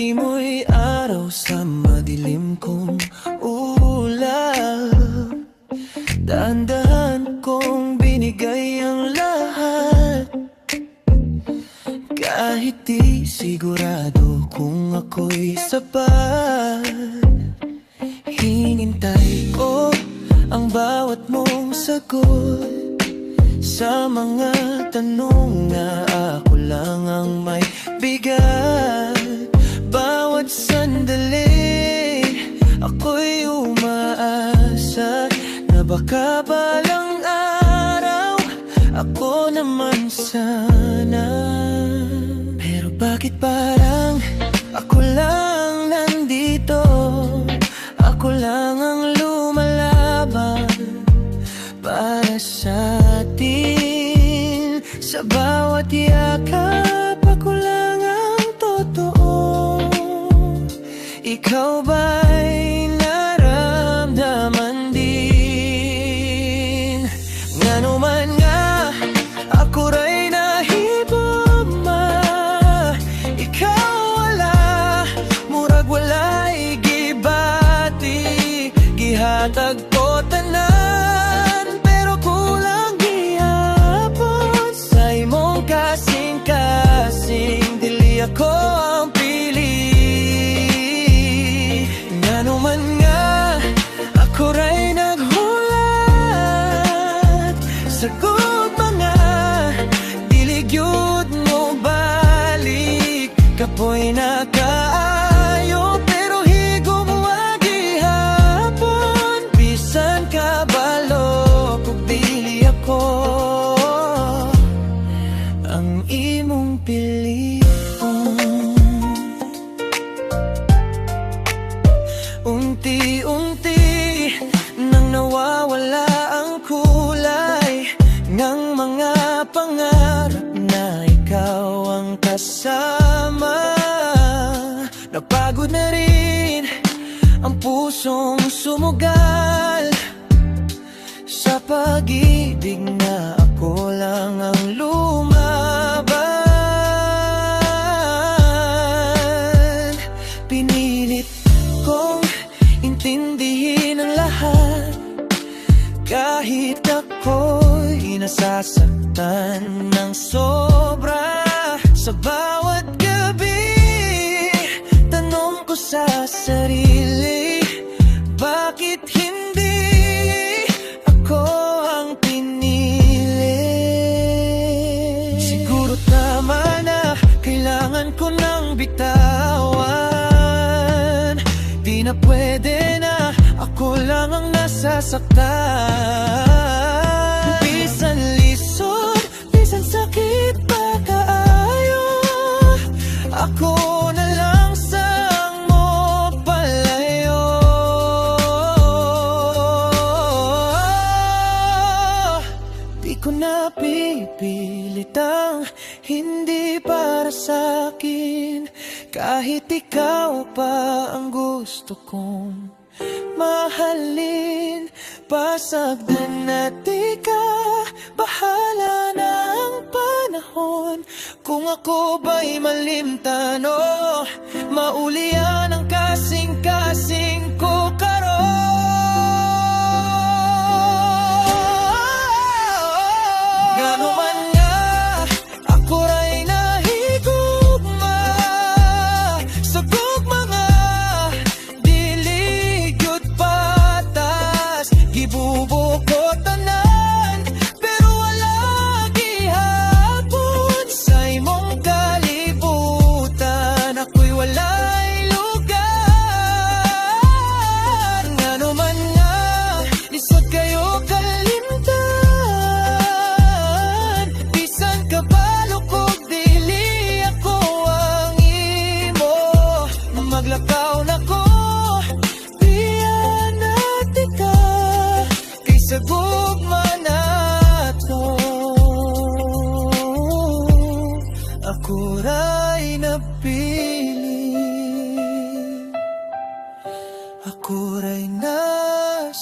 Di mo'y araw sa madilim kong ulap. Dahan-dahan kong binigay ang lahat, kahit di sigurado kung ako'y sapat. Hinintay ko ang bawat mong sagot sa mga tanong na ako lang ang may bigat. Bawat sandali ako'y umaasa na baka balang araw ako naman sana. Pero bakit parang ako lang nandito, ako lang ang lumalaban para sa atin. Sa bawat yakap ako lang ang totoo. Ikaw ba'y naramdaman din? Ngano man nga ako ray nahibama, ikaw wala, murag wala'y gibati. Gihatag ko tanan, pero kulang gihapon sa imong kasing-kasing. Dili ako ang pili. Ngano man nga ako ray naghulat sa mga dili gyud mo balik. Kapoy na kaayo pero higom wa gihapon. Bisan ka balo kung dili ako ang imong pilion. Unti-unti nang nawawala ang kulay ng mga pangarap na ikaw ang kasama. Napagod na rin ang pusong sumugal sa pag-ibig na ako lang ang lumaban. Pinilit kong intindihin ang lahat, kahit ako'y nasasaktan ng sobra. Sa bawat gabi, tanong ko sa sarili, bakit hindi ako ang pinili? Siguro tama na, kailangan ko ng bitawan. Di na pwede na ako lang ang nasasaktan. Bisan lisod, bisan sakit pa kaayo, ako na lang sang mo palayo. Di ko na pipilitang hindi para sa'kin, kahit ikaw pa ang gusto kong mahalin. Pasagdan na di ka, bahala na ang panahon. Kung ako ba'y malimtano, maulian ang kasing-kasing ko karon. Ngano man nga ako ray nahigugma sa gugmanga, dili gyud patas. Gibubukot tanan, pero wala gihapon sa imong kalibutan. Ako'y wala'y lugar. Ngano man nga lisod kayo kalimtan, bisan kabalo ko dili ako ang imo. Maglakaw na ko, diyan natin ka, kaysa gugma na to. Ako ray napili, ako ray nasakitan.